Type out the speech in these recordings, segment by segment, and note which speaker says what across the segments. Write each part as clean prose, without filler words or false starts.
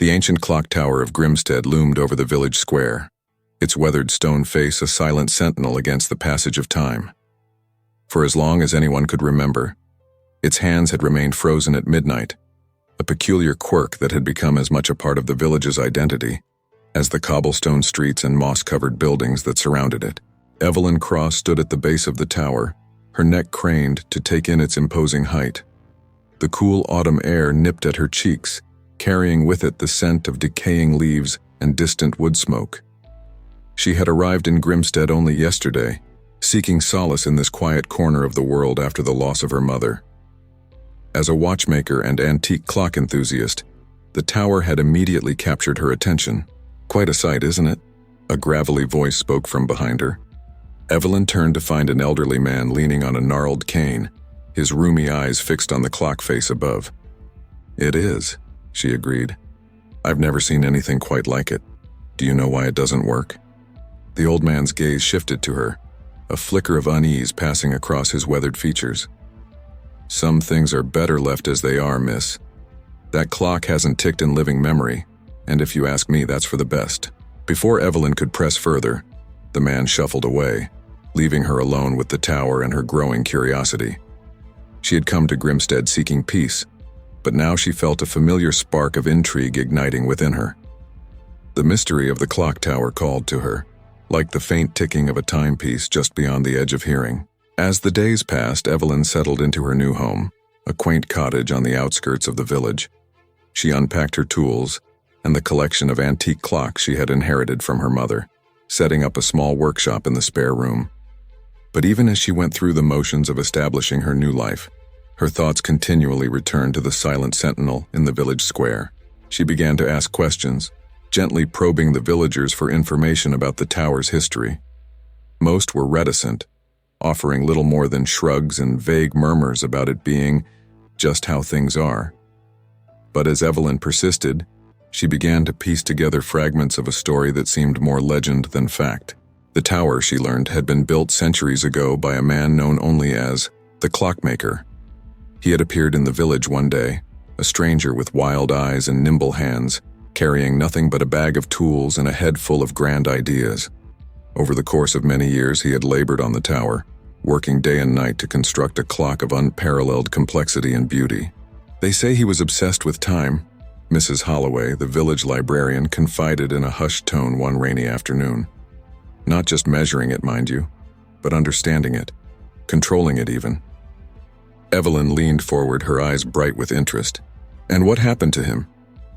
Speaker 1: The ancient clock tower of Grimstead loomed over the village square, its weathered stone face a silent sentinel against the passage of time. For as long as anyone could remember, its hands had remained frozen at midnight, a peculiar quirk that had become as much a part of the village's identity as the cobblestone streets and moss-covered buildings that surrounded it. Evelyn Cross stood at the base of the tower, her neck craned to take in its imposing height. The cool autumn air nipped at her cheeks, carrying with it the scent of decaying leaves and distant wood smoke. She had arrived in Grimstead only yesterday, seeking solace in this quiet corner of the world after the loss of her mother. As a watchmaker and antique clock enthusiast, the tower had immediately captured her attention. "Quite a sight, isn't it?" A gravelly voice spoke from behind her. Evelyn turned to find an elderly man leaning on a gnarled cane, his rheumy eyes fixed on the clock face above. "It is," she agreed. "I've never seen anything quite like it. Do you know why it doesn't work?" The old man's gaze shifted to her, a flicker of unease passing across his weathered features. "Some things are better left as they are, miss. That clock hasn't ticked in living memory, and if you ask me, that's for the best." Before Evelyn could press further, the man shuffled away, leaving her alone with the tower and her growing curiosity. She had come to Grimstead seeking peace, but now she felt a familiar spark of intrigue igniting within her. The mystery of the clock tower called to her, like the faint ticking of a timepiece just beyond the edge of hearing. As the days passed, Evelyn settled into her new home, a quaint cottage on the outskirts of the village. She unpacked her tools and the collection of antique clocks she had inherited from her mother, setting up a small workshop in the spare room. But even as she went through the motions of establishing her new life, her thoughts continually returned to the silent sentinel in the village square. She began to ask questions, gently probing the villagers for information about the tower's history. Most were reticent, offering little more than shrugs and vague murmurs about it being just how things are. But as Evelyn persisted, she began to piece together fragments of a story that seemed more legend than fact. The tower, she learned, had been built centuries ago by a man known only as the Clockmaker. He had appeared in the village one day, a stranger with wild eyes and nimble hands, carrying nothing but a bag of tools and a head full of grand ideas. Over the course of many years, he had labored on the tower, working day and night to construct a clock of unparalleled complexity and beauty. "They say he was obsessed with time," Mrs. Holloway, the village librarian, confided in a hushed tone one rainy afternoon. "Not just measuring it, mind you, but understanding it, controlling it even." Evelyn leaned forward, her eyes bright with interest. "And what happened to him?"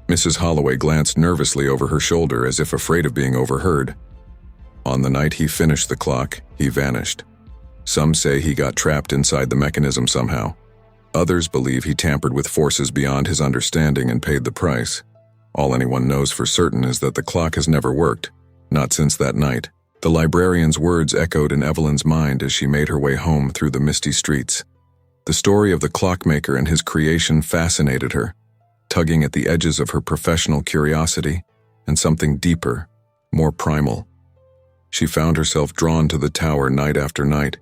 Speaker 1: Mrs. Holloway glanced nervously over her shoulder as if afraid of being overheard. "On the night he finished the clock, he vanished. Some say he got trapped inside the mechanism somehow. Others believe he tampered with forces beyond his understanding and paid the price. All anyone knows for certain is that the clock has never worked, not since that night." The librarian's words echoed in Evelyn's mind as she made her way home through the misty streets. The story of the Clockmaker and his creation fascinated her, tugging at the edges of her professional curiosity and something deeper, more primal. She found herself drawn to the tower night after night,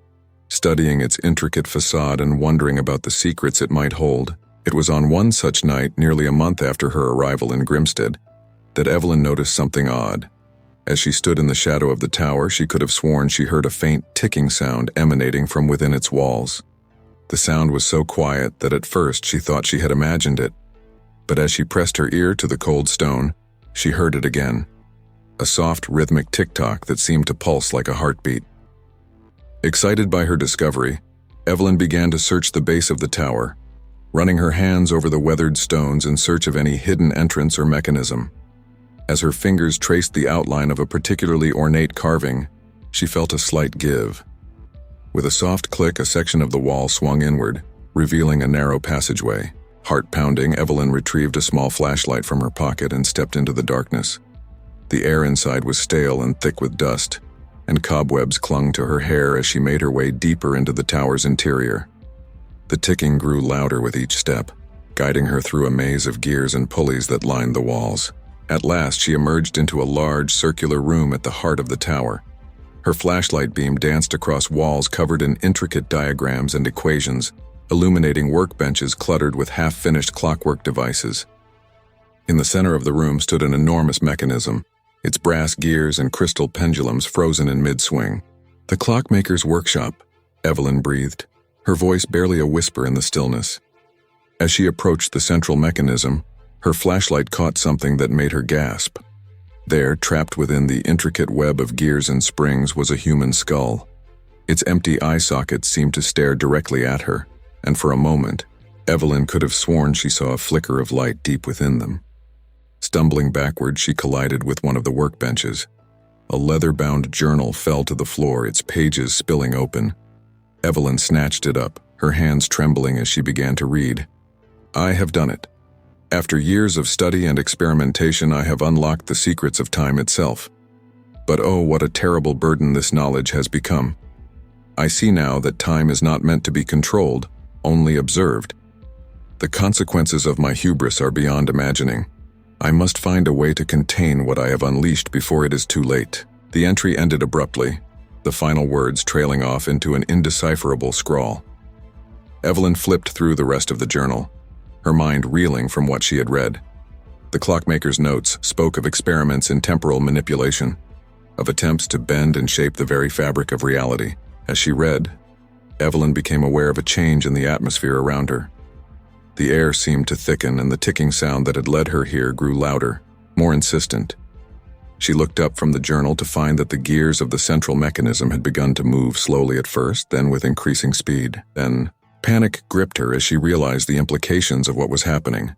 Speaker 1: studying its intricate facade and wondering about the secrets it might hold. It was on one such night, nearly a month after her arrival in Grimstead, that Evelyn noticed something odd. As she stood in the shadow of the tower, she could have sworn she heard a faint ticking sound emanating from within its walls. The sound was so quiet that at first she thought she had imagined it, but as she pressed her ear to the cold stone, she heard it again, a soft rhythmic tick-tock that seemed to pulse like a heartbeat. Excited by her discovery, Evelyn began to search the base of the tower, running her hands over the weathered stones in search of any hidden entrance or mechanism. As her fingers traced the outline of a particularly ornate carving, she felt a slight give. With a soft click, a section of the wall swung inward, revealing a narrow passageway. Heart-pounding, Evelyn retrieved a small flashlight from her pocket and stepped into the darkness. The air inside was stale and thick with dust, and cobwebs clung to her hair as she made her way deeper into the tower's interior. The ticking grew louder with each step, guiding her through a maze of gears and pulleys that lined the walls. At last, she emerged into a large, circular room at the heart of the tower. Her flashlight beam danced across walls covered in intricate diagrams and equations, illuminating workbenches cluttered with half-finished clockwork devices. In the center of the room stood an enormous mechanism, its brass gears and crystal pendulums frozen in mid-swing. "The Clockmaker's workshop," Evelyn breathed, her voice barely a whisper in the stillness. As she approached the central mechanism, her flashlight caught something that made her gasp. There, trapped within the intricate web of gears and springs, was a human skull. Its empty eye sockets seemed to stare directly at her, and for a moment, Evelyn could have sworn she saw a flicker of light deep within them. Stumbling backward, she collided with one of the workbenches. A leather-bound journal fell to the floor, its pages spilling open. Evelyn snatched it up, her hands trembling as she began to read. "I have done it. After years of study and experimentation, I have unlocked the secrets of time itself. But oh, what a terrible burden this knowledge has become. I see now that time is not meant to be controlled, only observed. The consequences of my hubris are beyond imagining. I must find a way to contain what I have unleashed before it is too late." The entry ended abruptly, the final words trailing off into an indecipherable scrawl. Evelyn flipped through the rest of the journal, her mind reeling from what she had read. The Clockmaker's notes spoke of experiments in temporal manipulation, of attempts to bend and shape the very fabric of reality. As she read, Evelyn became aware of a change in the atmosphere around her. The air seemed to thicken, and the ticking sound that had led her here grew louder, more insistent. She looked up from the journal to find that the gears of the central mechanism had begun to move slowly at first, then with increasing speed. Then, panic gripped her as she realized the implications of what was happening.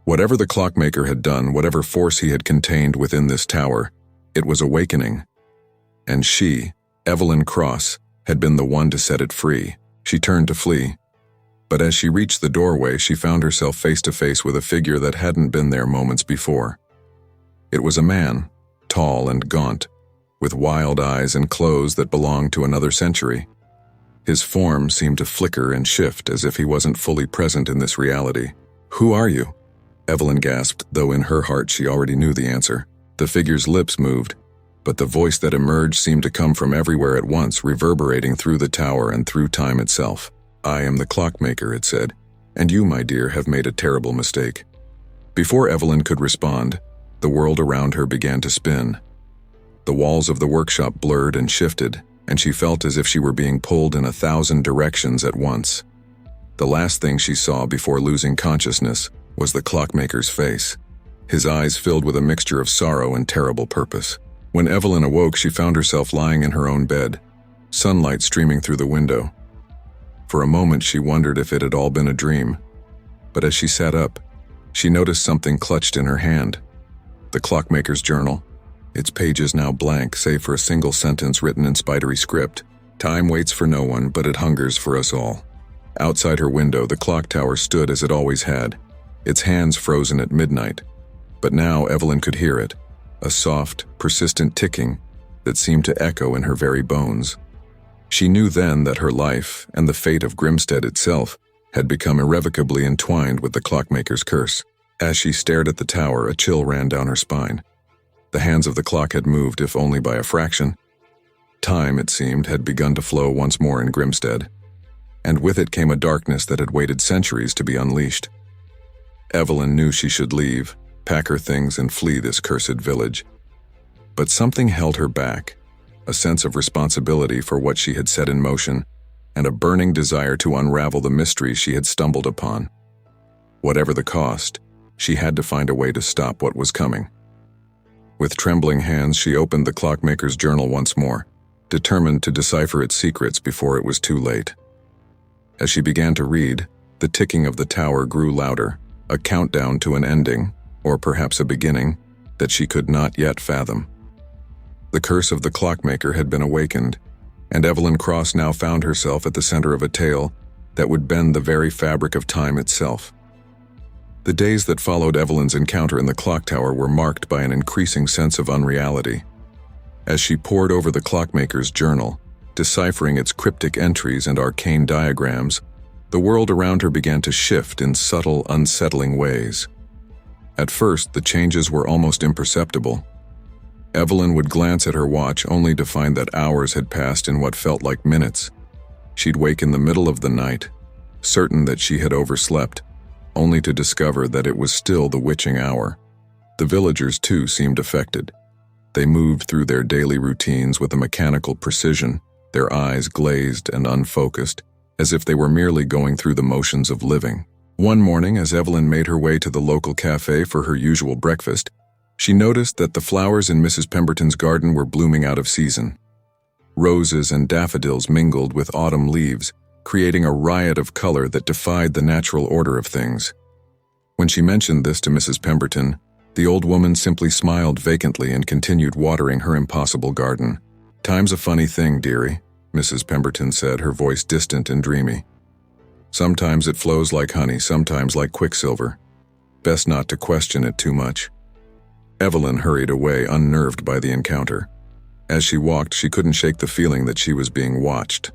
Speaker 1: Whatever the Clockmaker had done, whatever force he had contained within this tower, it was awakening. And she, Evelyn Cross, had been the one to set it free. She turned to flee. But as she reached the doorway, she found herself face to face with a figure that hadn't been there moments before. It was a man, tall and gaunt, with wild eyes and clothes that belonged to another century. His form seemed to flicker and shift as if he wasn't fully present in this reality. "Who are you?" Evelyn gasped, though in her heart she already knew the answer. The figure's lips moved, but the voice that emerged seemed to come from everywhere at once, reverberating through the tower and through time itself. "I am the Clockmaker," it said, "and you, my dear, have made a terrible mistake." Before Evelyn could respond, the world around her began to spin. The walls of the workshop blurred and shifted, and she felt as if she were being pulled in 1,000 directions at once. The last thing she saw before losing consciousness was the Clockmaker's face, his eyes filled with a mixture of sorrow and terrible purpose. When Evelyn awoke, she found herself lying in her own bed, sunlight streaming through the window. For a moment, she wondered if it had all been a dream. But as she sat up, she noticed something clutched in her hand. The Clockmaker's journal, its pages now blank save for a single sentence written in spidery script. "Time waits for no one, but it hungers for us all." Outside her window, the clock tower stood as it always had, its hands frozen at midnight. But now Evelyn could hear it, a soft, persistent ticking that seemed to echo in her very bones. She knew then that her life and the fate of Grimstead itself had become irrevocably entwined with the Clockmaker's curse. As she stared at the tower, a chill ran down her spine. The hands of the clock had moved, if only by a fraction. Time, it seemed, had begun to flow once more in Grimstead, and with it came a darkness that had waited centuries to be unleashed. Evelyn knew she should leave, pack her things and flee this cursed village. But something held her back, a sense of responsibility for what she had set in motion, and a burning desire to unravel the mysteries she had stumbled upon. Whatever the cost, she had to find a way to stop what was coming. With trembling hands, she opened the Clockmaker's journal once more, determined to decipher its secrets before it was too late. As she began to read, the ticking of the tower grew louder, a countdown to an ending, or perhaps a beginning, that she could not yet fathom. The curse of the Clockmaker had been awakened, and Evelyn Cross now found herself at the center of a tale that would bend the very fabric of time itself. The days that followed Evelyn's encounter in the clock tower were marked by an increasing sense of unreality. As she pored over the Clockmaker's journal, deciphering its cryptic entries and arcane diagrams, the world around her began to shift in subtle, unsettling ways. At first, the changes were almost imperceptible. Evelyn would glance at her watch only to find that hours had passed in what felt like minutes. She'd wake in the middle of the night, certain that she had overslept, only to discover that it was still the witching hour. The villagers, too, seemed affected. They moved through their daily routines with a mechanical precision, their eyes glazed and unfocused, as if they were merely going through the motions of living. One morning, as Evelyn made her way to the local cafe for her usual breakfast, she noticed that the flowers in Mrs. Pemberton's garden were blooming out of season. Roses and daffodils mingled with autumn leaves, creating a riot of color that defied the natural order of things. When she mentioned this to Mrs. Pemberton, the old woman simply smiled vacantly and continued watering her impossible garden. "Time's a funny thing, dearie," Mrs. Pemberton said, her voice distant and dreamy. "Sometimes it flows like honey, sometimes like quicksilver. Best not to question it too much." Evelyn hurried away, unnerved by the encounter. As she walked, she couldn't shake the feeling that she was being watched.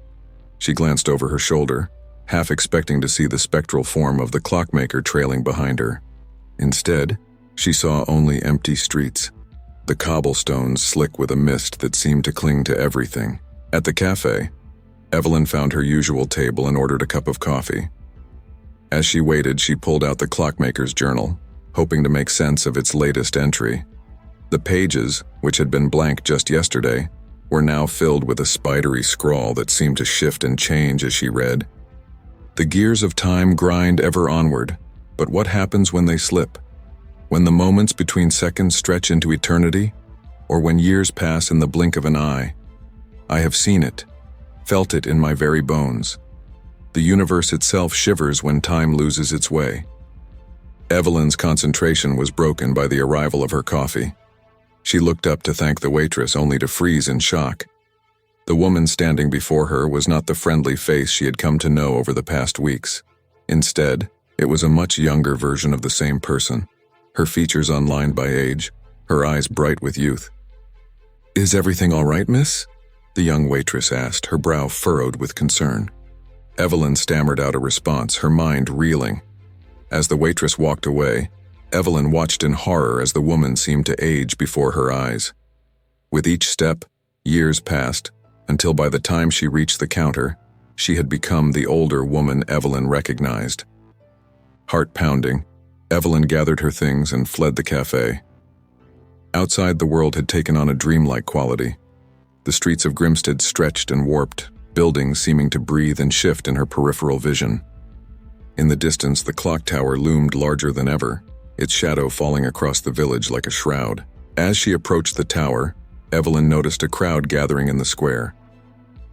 Speaker 1: She glanced over her shoulder, half expecting to see the spectral form of the Clockmaker trailing behind her. Instead, she saw only empty streets, the cobblestones slick with a mist that seemed to cling to everything. At the cafe, Evelyn found her usual table and ordered a cup of coffee. As she waited, she pulled out the Clockmaker's journal, hoping to make sense of its latest entry. The pages, which had been blank just yesterday, were now filled with a spidery scrawl that seemed to shift and change as she read. The gears of time grind ever onward, but what happens when they slip? When the moments between seconds stretch into eternity, or when years pass in the blink of an eye? I have seen it, felt it in my very bones. The universe itself shivers when time loses its way. Evelyn's concentration was broken by the arrival of her coffee. She looked up to thank the waitress, only to freeze in shock. The woman standing before her was not the friendly face she had come to know over the past weeks. Instead, it was a much younger version of the same person, her features unlined by age, her eyes bright with youth. "Is everything all right, miss?" the young waitress asked, her brow furrowed with concern. Evelyn stammered out a response, her mind reeling. As the waitress walked away, Evelyn watched in horror as the woman seemed to age before her eyes. With each step, years passed, until by the time she reached the counter, she had become the older woman Evelyn recognized. Heart pounding, Evelyn gathered her things and fled the cafe. Outside, the world had taken on a dreamlike quality. The streets of Grimstead stretched and warped, buildings seeming to breathe and shift in her peripheral vision. In the distance, the clock tower loomed larger than ever, its shadow falling across the village like a shroud. As she approached the tower, Evelyn noticed a crowd gathering in the square.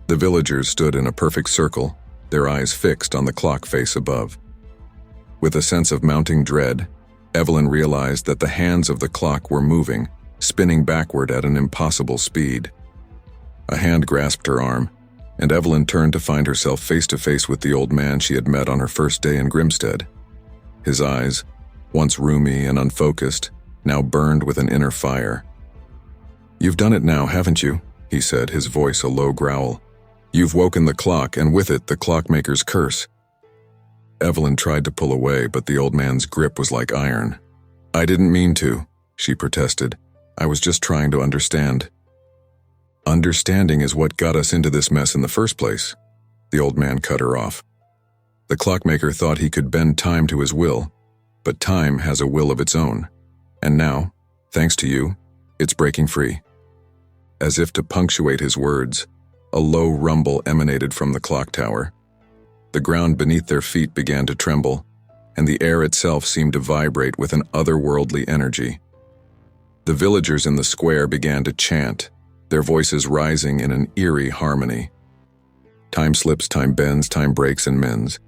Speaker 1: The villagers stood in a perfect circle, their eyes fixed on the clock face above. With a sense of mounting dread, Evelyn realized that the hands of the clock were moving, spinning backward at an impossible speed. A hand grasped her arm, and Evelyn turned to find herself face to face with the old man she had met on her first day in Grimstead. His eyes, once rheumy and unfocused, now burned with an inner fire. "You've done it now, haven't you?" he said, his voice a low growl. "You've woken the clock, and with it the Clockmaker's curse." Evelyn tried to pull away, but the old man's grip was like iron. "I didn't mean to," she protested. "I was just trying to understand." "Understanding is what got us into this mess in the first place," the old man cut her off. "The Clockmaker thought he could bend time to his will, but time has a will of its own. And now, thanks to you, it's breaking free." As if to punctuate his words, a low rumble emanated from the clock tower. The ground beneath their feet began to tremble, and the air itself seemed to vibrate with an otherworldly energy. The villagers in the square began to chant, their voices rising in an eerie harmony. "Time slips, time bends, time breaks and mends.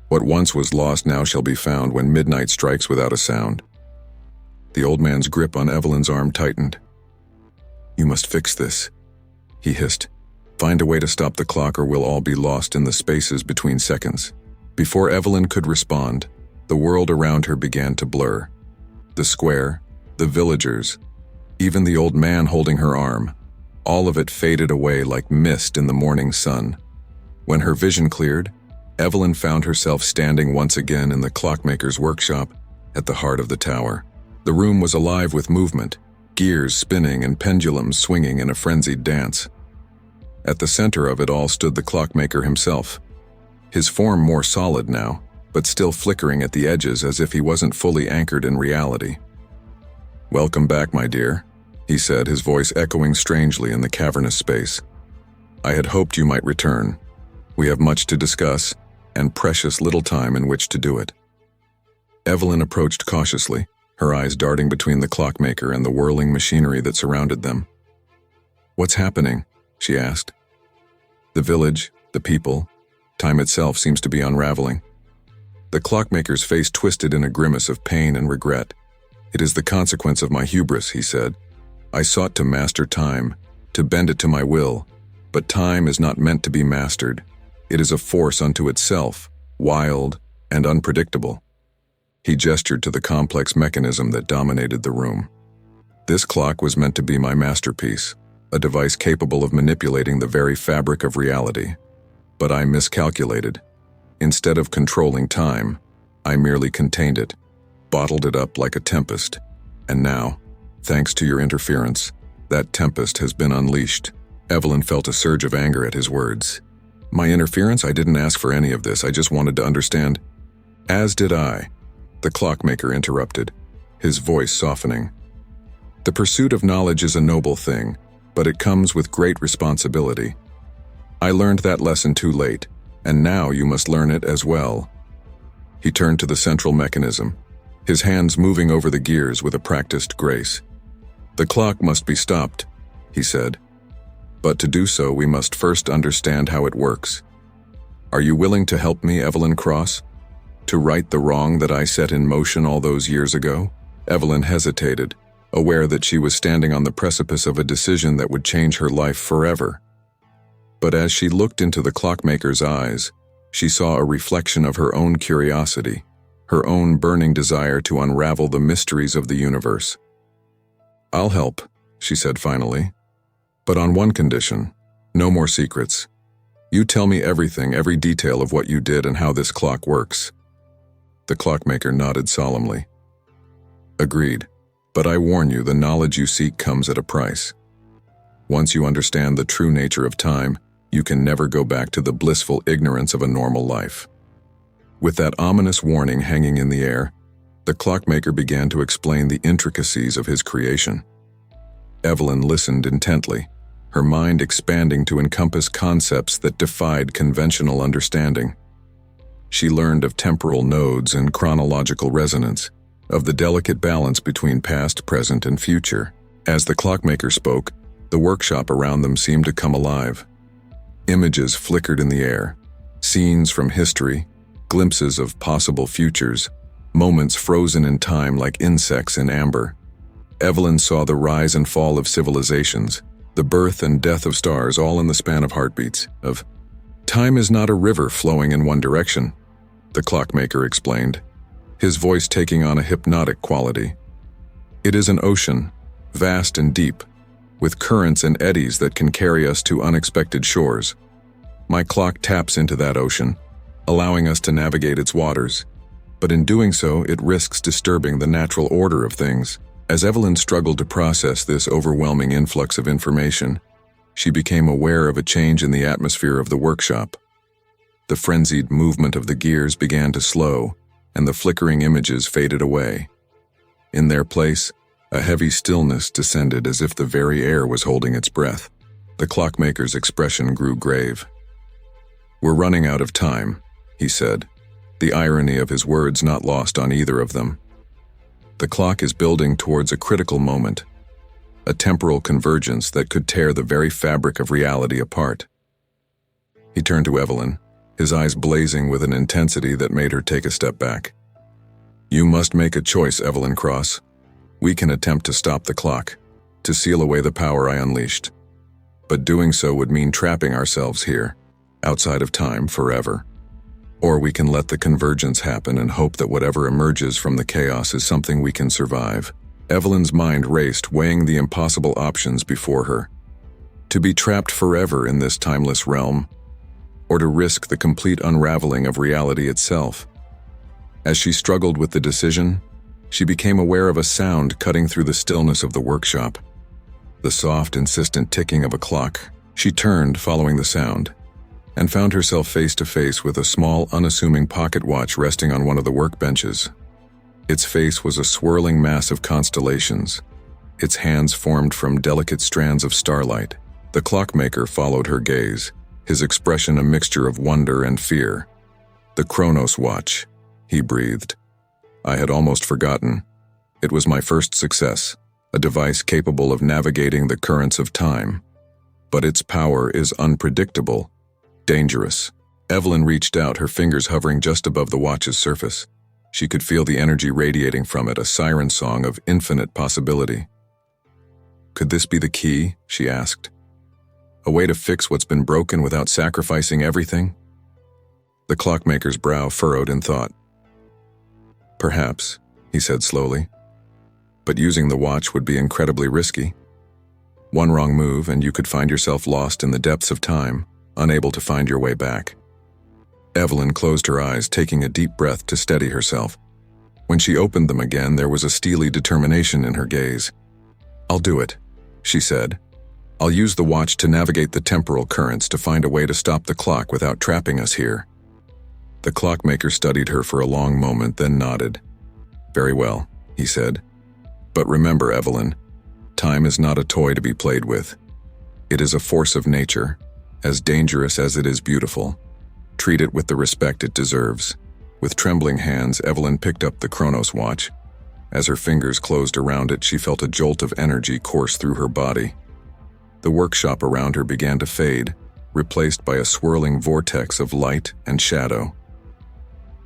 Speaker 1: What once was lost now shall be found when midnight strikes without a sound." The old man's grip on Evelyn's arm tightened. "You must fix this," he hissed. "Find a way to stop the clock or we'll all be lost in the spaces between seconds." Before Evelyn could respond, the world around her began to blur. The square, the villagers, even the old man holding her arm, all of it faded away like mist in the morning sun. When her vision cleared, Evelyn found herself standing once again in the Clockmaker's workshop at the heart of the tower. The room was alive with movement, gears spinning and pendulums swinging in a frenzied dance. At the center of it all stood the Clockmaker himself, his form more solid now, but still flickering at the edges as if he wasn't fully anchored in reality. "Welcome back, my dear," he said, his voice echoing strangely in the cavernous space. "I had hoped you might return. We have much to discuss, and precious little time in which to do it." Evelyn approached cautiously, her eyes darting between the Clockmaker and the whirling machinery that surrounded them. "What's happening?" she asked. "The village, the people, time itself seems to be unraveling." The Clockmaker's face twisted in a grimace of pain and regret. "It is the consequence of my hubris," he said. "I sought to master time, to bend it to my will, but time is not meant to be mastered. It is a force unto itself, wild and unpredictable." He gestured to the complex mechanism that dominated the room. "This clock was meant to be my masterpiece, a device capable of manipulating the very fabric of reality. But I miscalculated. Instead of controlling time, I merely contained it, bottled it up like a tempest. And now, thanks to your interference, that tempest has been unleashed." Evelyn felt a surge of anger at his words. "My interference? I didn't ask for any of this. I just wanted to understand." "As did I," the Clockmaker interrupted, his voice softening. "The pursuit of knowledge is a noble thing, but it comes with great responsibility. I learned that lesson too late, and now you must learn it as well." He turned to the central mechanism, his hands moving over the gears with a practiced grace. "The clock must be stopped," he said. "But to do so, we must first understand how it works. Are you willing to help me, Evelyn Cross? To right the wrong that I set in motion all those years ago?" Evelyn hesitated, aware that she was standing on the precipice of a decision that would change her life forever. But as she looked into the Clockmaker's eyes, she saw a reflection of her own curiosity, her own burning desire to unravel the mysteries of the universe. "I'll help," she said finally, "but on one condition: no more secrets. You tell me everything, every detail of what you did and how this clock works." The Clockmaker nodded solemnly. "Agreed, but I warn you, the knowledge you seek comes at a price. Once you understand the true nature of time, you can never go back to the blissful ignorance of a normal life." With that ominous warning hanging in the air, the Clockmaker began to explain the intricacies of his creation. Evelyn listened intently, her mind expanding to encompass concepts that defied conventional understanding. She learned of temporal nodes and chronological resonance, of the delicate balance between past, present, and future. As the Clockmaker spoke, the workshop around them seemed to come alive. Images flickered in the air, scenes from history, glimpses of possible futures, moments frozen in time like insects in amber. Evelyn saw the rise and fall of civilizations, the birth and death of stars, all in the span of heartbeats. "Time is not a river flowing in one direction," the Clockmaker explained, his voice taking on a hypnotic quality. "It is an ocean, vast and deep, with currents and eddies that can carry us to unexpected shores. My clock taps into that ocean, allowing us to navigate its waters, but in doing so, it risks disturbing the natural order of things." As Evelyn struggled to process this overwhelming influx of information, she became aware of a change in the atmosphere of the workshop. The frenzied movement of the gears began to slow, and the flickering images faded away. In their place, a heavy stillness descended as if the very air was holding its breath. The Clockmaker's expression grew grave. "We're running out of time," he said, the irony of his words not lost on either of them. "The clock is building towards a critical moment, a temporal convergence that could tear the very fabric of reality apart." He turned to Evelyn, his eyes blazing with an intensity that made her take a step back. "You must make a choice, Evelyn Cross. We can attempt to stop the clock, to seal away the power I unleashed. But doing so would mean trapping ourselves here, outside of time forever. Or we can let the convergence happen and hope that whatever emerges from the chaos is something we can survive." Evelyn's mind raced, weighing the impossible options before her. To be trapped forever in this timeless realm, or to risk the complete unraveling of reality itself. As she struggled with the decision, she became aware of a sound cutting through the stillness of the workshop. The soft, insistent ticking of a clock. She turned, following the sound. and found herself face to face with a small, unassuming pocket watch resting on one of the workbenches. Its face was a swirling mass of constellations, its hands formed from delicate strands of starlight. The clockmaker followed her gaze, his expression a mixture of wonder and fear. "The Chronos watch," he breathed. "I had almost forgotten. It was my first success, a device capable of navigating the currents of time. But its power is unpredictable, dangerous." Evelyn reached out, her fingers hovering just above the watch's surface. She could feel the energy radiating from it, a siren song of infinite possibility. "Could this be the key?" she asked. "A way to fix what's been broken without sacrificing everything?" The clockmaker's brow furrowed in thought. "Perhaps," he said slowly. "But using the watch would be incredibly risky. One wrong move and you could find yourself lost in the depths of time, unable to find your way back." Evelyn closed her eyes, taking a deep breath to steady herself. When she opened them again, there was a steely determination in her gaze. "I'll do it," she said. "I'll use the watch to navigate the temporal currents to find a way to stop the clock without trapping us here." The clockmaker studied her for a long moment, then nodded. "Very well," he said. "But remember, Evelyn, time is not a toy to be played with. It is a force of nature, as dangerous as it is beautiful. Treat it with the respect it deserves." With trembling hands, Evelyn picked up the Chronos watch. As her fingers closed around it, she felt a jolt of energy course through her body. The workshop around her began to fade, replaced by a swirling vortex of light and shadow.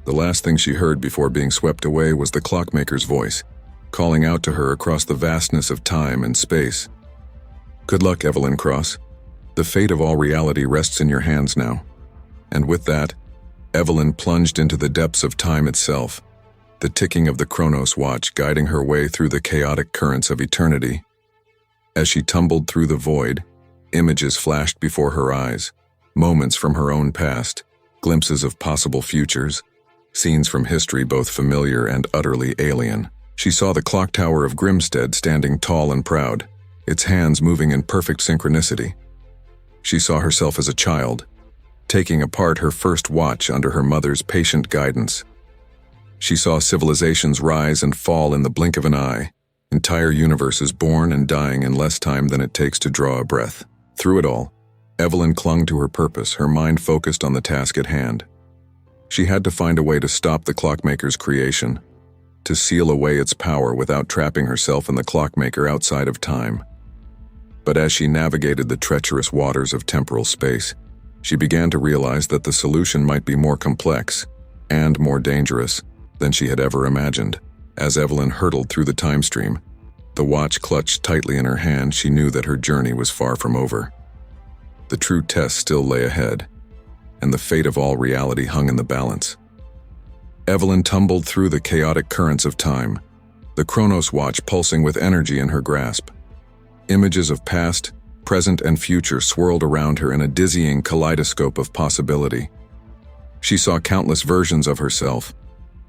Speaker 1: The last thing she heard before being swept away was the clockmaker's voice, calling out to her across the vastness of time and space. "Good luck, Evelyn Cross. The fate of all reality rests in your hands now." And with that, Evelyn plunged into the depths of time itself, the ticking of the Chronos watch guiding her way through the chaotic currents of eternity. As she tumbled through the void, images flashed before her eyes, moments from her own past, glimpses of possible futures, scenes from history both familiar and utterly alien. She saw the clock tower of Grimstead standing tall and proud, its hands moving in perfect synchronicity. She saw herself as a child, taking apart her first watch under her mother's patient guidance. She saw civilizations rise and fall in the blink of an eye, entire universes born and dying in less time than it takes to draw a breath. Through it all, Evelyn clung to her purpose, her mind focused on the task at hand. She had to find a way to stop the clockmaker's creation, to seal away its power without trapping herself and the clockmaker outside of time. But as she navigated the treacherous waters of temporal space, she began to realize that the solution might be more complex and more dangerous than she had ever imagined. As Evelyn hurtled through the time stream, the watch clutched tightly in her hand, she knew that her journey was far from over. The true test still lay ahead, and the fate of all reality hung in the balance. Evelyn tumbled through the chaotic currents of time, the Chronos watch pulsing with energy in her grasp. Images of past, present, and future swirled around her in a dizzying kaleidoscope of possibility. She saw countless versions of herself,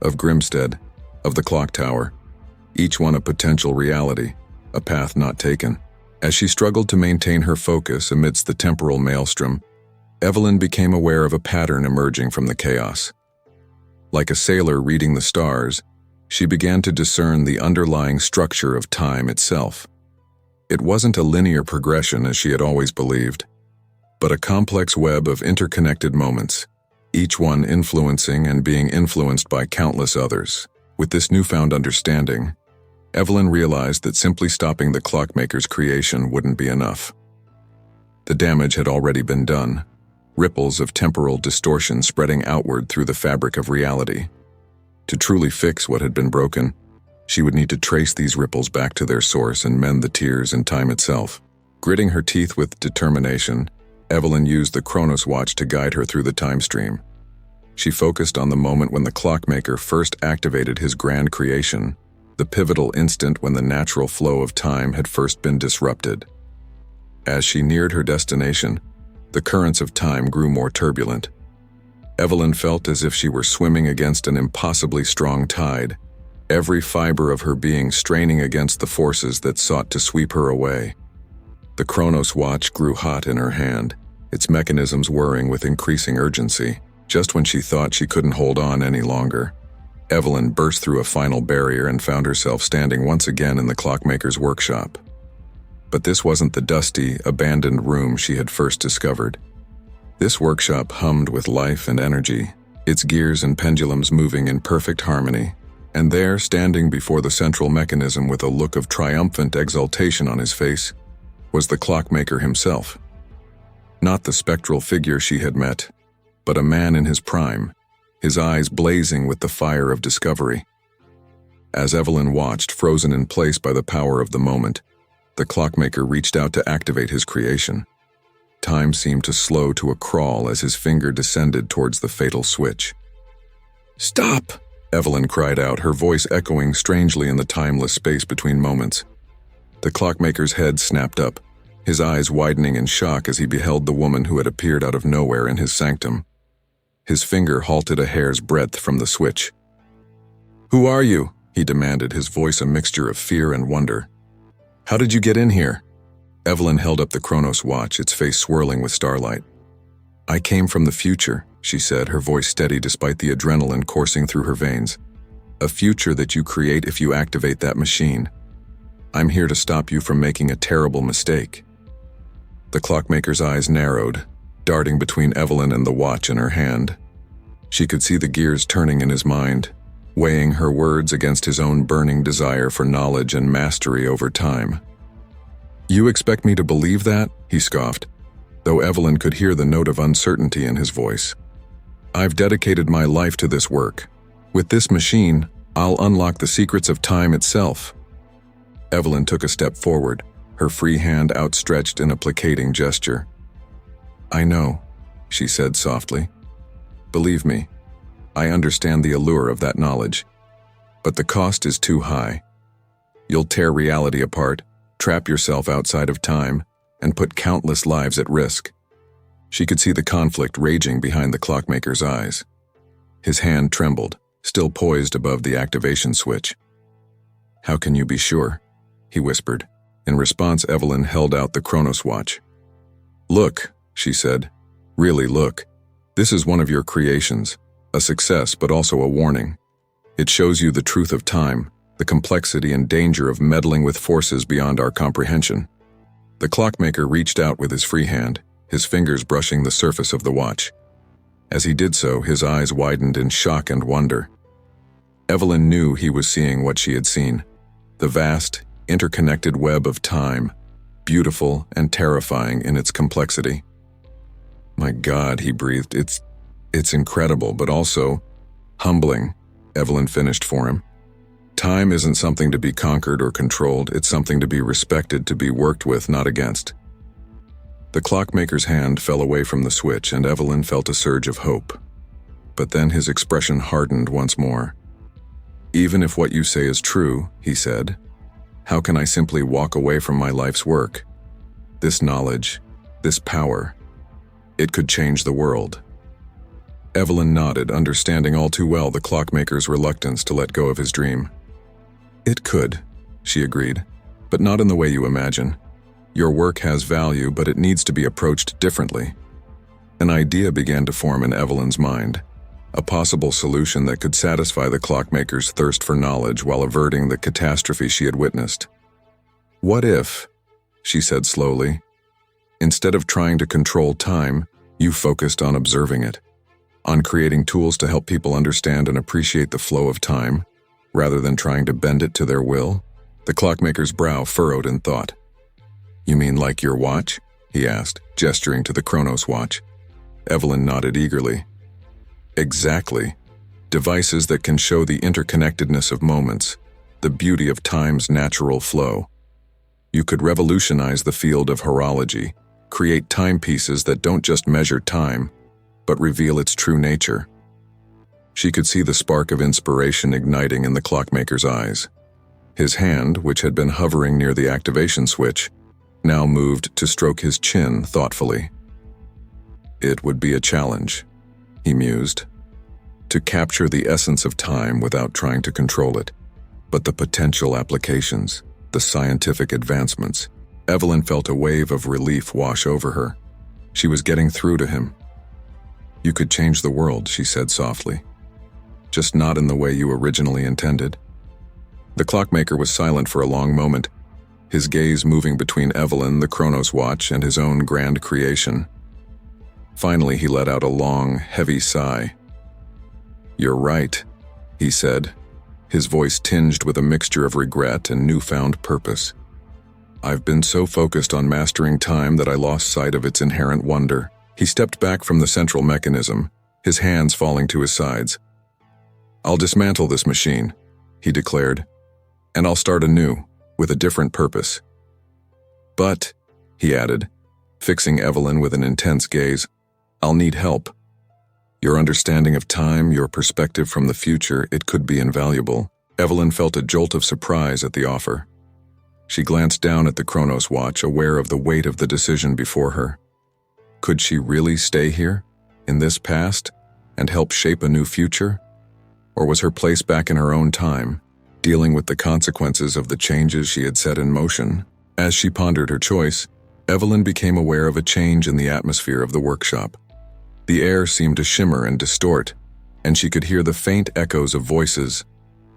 Speaker 1: of Grimstead, of the clock tower, each one a potential reality, a path not taken. As she struggled to maintain her focus amidst the temporal maelstrom, Evelyn became aware of a pattern emerging from the chaos. Like a sailor reading the stars, she began to discern the underlying structure of time itself. It wasn't a linear progression as she had always believed, but a complex web of interconnected moments, each one influencing and being influenced by countless others. With this newfound understanding, Evelyn realized that simply stopping the clockmaker's creation wouldn't be enough. The damage had already been done, ripples of temporal distortion spreading outward through the fabric of reality. To truly fix what had been broken, she would need to trace these ripples back to their source and mend the tears in time itself. Gritting her teeth with determination, Evelyn used the Chronos watch to guide her through the time stream. She focused on the moment when the clockmaker first activated his grand creation, the pivotal instant when the natural flow of time had first been disrupted. As she neared her destination, the currents of time grew more turbulent. Evelyn felt as if she were swimming against an impossibly strong tide, every fiber of her being straining against the forces that sought to sweep her away. The Chronos watch grew hot in her hand, its mechanisms whirring with increasing urgency. Just when she thought she couldn't hold on any longer, Evelyn burst through a final barrier and found herself standing once again in the Clockmaker's workshop. But this wasn't the dusty, abandoned room she had first discovered. This workshop hummed with life and energy, its gears and pendulums moving in perfect harmony. And there, standing before the central mechanism with a look of triumphant exultation on his face, was the Clockmaker himself. Not the spectral figure she had met, but a man in his prime, his eyes blazing with the fire of discovery. As Evelyn watched, frozen in place by the power of the moment, the Clockmaker reached out to activate his creation. Time seemed to slow to a crawl as his finger descended towards the fatal switch. "Stop!" Evelyn cried out, her voice echoing strangely in the timeless space between moments. The Clockmaker's head snapped up, his eyes widening in shock as he beheld the woman who had appeared out of nowhere in his sanctum. His finger halted a hair's breadth from the switch. "Who are you?" he demanded, his voice a mixture of fear and wonder. "How did you get in here?" Evelyn held up the Chronos watch, its face swirling with starlight. "I came from the future," she said, her voice steady despite the adrenaline coursing through her veins. "A future that you create if you activate that machine. I'm here to stop you from making a terrible mistake." The Clockmaker's eyes narrowed, darting between Evelyn and the watch in her hand. She could see the gears turning in his mind, weighing her words against his own burning desire for knowledge and mastery over time. "You expect me to believe that?" he scoffed, though Evelyn could hear the note of uncertainty in his voice. "I've dedicated my life to this work. With this machine, I'll unlock the secrets of time itself." Evelyn took a step forward, her free hand outstretched in a placating gesture. "I know," she said softly. "Believe me, I understand the allure of that knowledge. But the cost is too high. You'll tear reality apart, trap yourself outside of time, and put countless lives at risk." She could see the conflict raging behind the Clockmaker's eyes. His hand trembled, still poised above the activation switch. "How can you be sure?" he whispered. In response, Evelyn held out the Chronos watch. "Look," she said. "Really look. This is one of your creations, a success but also a warning. It shows you the truth of time, the complexity and danger of meddling with forces beyond our comprehension." The Clockmaker reached out with his free hand, his fingers brushing the surface of the watch. As he did so, his eyes widened in shock and wonder. Evelyn knew he was seeing what she had seen, the vast, interconnected web of time, beautiful and terrifying in its complexity. "My God," he breathed, it's incredible, but also humbling," Evelyn finished for him. "Time isn't something to be conquered or controlled, it's something to be respected, to be worked with, not against." The Clockmaker's hand fell away from the switch, and Evelyn felt a surge of hope. But then his expression hardened once more. "Even if what you say is true," he said, "how can I simply walk away from my life's work? This knowledge, this power, it could change the world." Evelyn nodded, understanding all too well the Clockmaker's reluctance to let go of his dream. "It could," she agreed, "but not in the way you imagine. Your work has value, but it needs to be approached differently." An idea began to form in Evelyn's mind, a possible solution that could satisfy the Clockmaker's thirst for knowledge while averting the catastrophe she had witnessed. "What if," she said slowly, "instead of trying to control time, you focused on observing it, on creating tools to help people understand and appreciate the flow of time, rather than trying to bend it to their will?" The Clockmaker's brow furrowed in thought. "You mean like your watch?" he asked, gesturing to the Chronos watch. Evelyn nodded eagerly. "Exactly. Devices that can show the interconnectedness of moments, the beauty of time's natural flow. You could revolutionize the field of horology, create timepieces that don't just measure time, but reveal its true nature." She could see the spark of inspiration igniting in the Clockmaker's eyes. His hand, which had been hovering near the activation switch, now moved to stroke his chin thoughtfully. "It would be a challenge," he mused, "to capture the essence of time without trying to control it. But the potential applications, the scientific advancements," Evelyn felt a wave of relief wash over her. She was getting through to him. "You could change the world," she said softly. "Just not in the way you originally intended." The clockmaker was silent for a long moment, his gaze moving between Evelyn, the Chronos watch, and his own grand creation. Finally, he let out a long, heavy sigh. "You're right," he said, his voice tinged with a mixture of regret and newfound purpose. "I've been so focused on mastering time that I lost sight of its inherent wonder." He stepped back from the central mechanism, his hands falling to his sides. "I'll dismantle this machine," he declared, "and I'll start anew, with a different purpose. But," he added, fixing Evelyn with an intense gaze, "I'll need help. Your understanding of time, your perspective from the future, it could be invaluable." Evelyn felt a jolt of surprise at the offer. She glanced down at the Chronos watch, aware of the weight of the decision before her. Could she really stay here, in this past, and help shape a new future? Or was her place back in her own time, dealing with the consequences of the changes she had set in motion? As she pondered her choice, Evelyn became aware of a change in the atmosphere of the workshop. The air seemed to shimmer and distort, and she could hear the faint echoes of voices,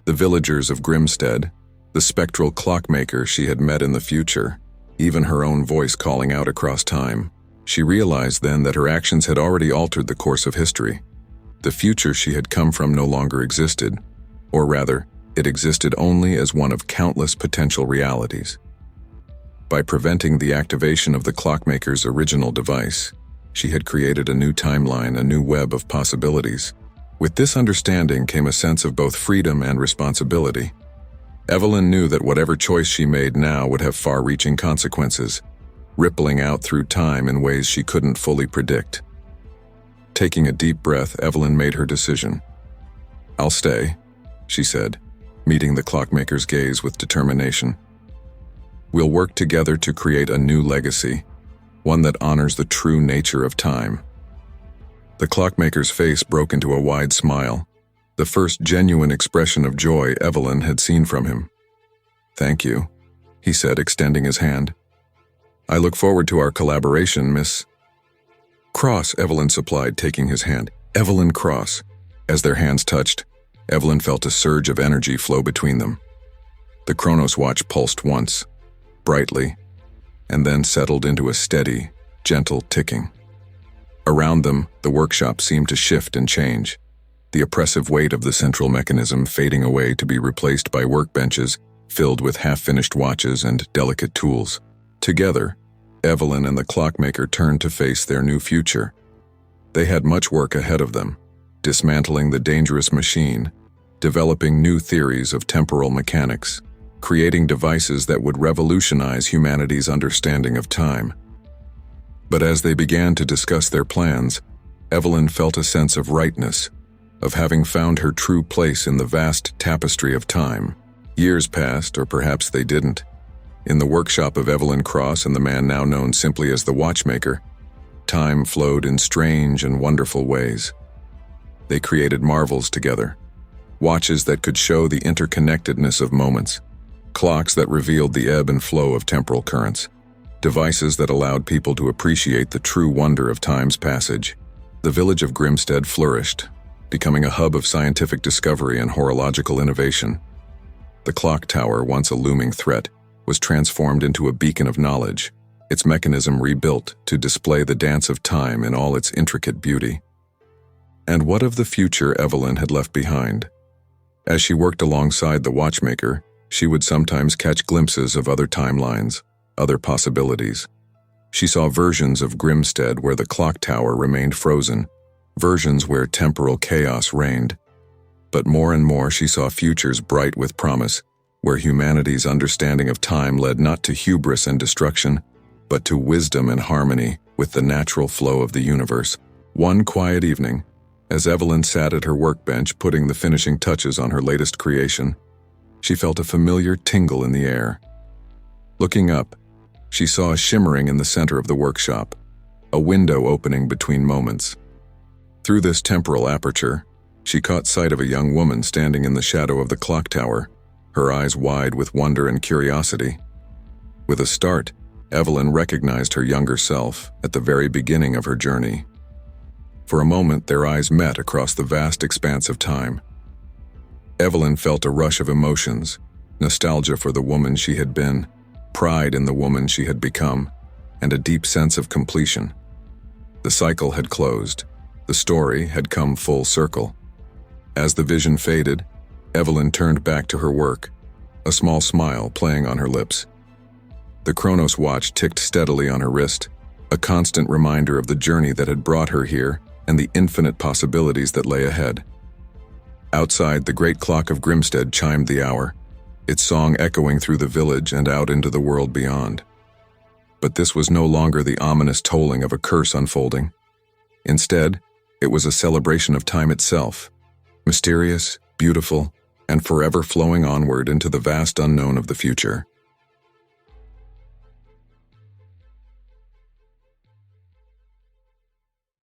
Speaker 1: the villagers of Grimstead, the spectral clockmaker she had met in the future, even her own voice calling out across time. She realized then that her actions had already altered the course of history. The future she had come from no longer existed, or rather, it existed only as one of countless potential realities. By preventing the activation of the clockmaker's original device, she had created a new timeline, a new web of possibilities. With this understanding came a sense of both freedom and responsibility. Evelyn knew that whatever choice she made now would have far-reaching consequences, rippling out through time in ways she couldn't fully predict. Taking a deep breath, Evelyn made her decision. "I'll stay," she said, meeting the clockmaker's gaze with determination. "We'll work together to create a new legacy, one that honors the true nature of time." The clockmaker's face broke into a wide smile, the first genuine expression of joy Evelyn had seen from him. "Thank you," he said, extending his hand. "I look forward to our collaboration, Miss Cross," Evelyn supplied, taking his hand. "Evelyn Cross." As their hands touched, Evelyn felt a surge of energy flow between them. The Chronos watch pulsed once, brightly, and then settled into a steady, gentle ticking. Around them, the workshop seemed to shift and change, the oppressive weight of the central mechanism fading away to be replaced by workbenches filled with half-finished watches and delicate tools. Together, Evelyn and the clockmaker turned to face their new future. They had much work ahead of them, dismantling the dangerous machine, developing new theories of temporal mechanics, creating devices that would revolutionize humanity's understanding of time. But as they began to discuss their plans, Evelyn felt a sense of rightness, of having found her true place in the vast tapestry of time. Years passed, or perhaps they didn't. In the workshop of Evelyn Cross and the man now known simply as the Watchmaker, time flowed in strange and wonderful ways. They created marvels together, watches that could show the interconnectedness of moments, clocks that revealed the ebb and flow of temporal currents, devices that allowed people to appreciate the true wonder of time's passage. The village of Grimstead flourished, becoming a hub of scientific discovery and horological innovation. The clock tower, once a looming threat, was transformed into a beacon of knowledge, its mechanism rebuilt to display the dance of time in all its intricate beauty. And what of the future Evelyn had left behind? As she worked alongside the Watchmaker, she would sometimes catch glimpses of other timelines, other possibilities. She saw versions of Grimstead where the clock tower remained frozen, versions where temporal chaos reigned. But more and more she saw futures bright with promise, where humanity's understanding of time led not to hubris and destruction, but to wisdom and harmony with the natural flow of the universe. One quiet evening, as Evelyn sat at her workbench putting the finishing touches on her latest creation, she felt a familiar tingle in the air. Looking up, she saw a shimmering in the center of the workshop, a window opening between moments. Through this temporal aperture, she caught sight of a young woman standing in the shadow of the clock tower, her eyes wide with wonder and curiosity. With a start, Evelyn recognized her younger self at the very beginning of her journey. For a moment, their eyes met across the vast expanse of time. Evelyn felt a rush of emotions, nostalgia for the woman she had been, pride in the woman she had become, and a deep sense of completion. The cycle had closed. The story had come full circle. As the vision faded, Evelyn turned back to her work, a small smile playing on her lips. The Chronos watch ticked steadily on her wrist, a constant reminder of the journey that had brought her here and the infinite possibilities that lay ahead. Outside, the great clock of Grimstead chimed the hour, its song echoing through the village and out into the world beyond. But this was no longer the ominous tolling of a curse unfolding. Instead, it was a celebration of time itself, mysterious, beautiful, and forever flowing onward into the vast unknown of the future.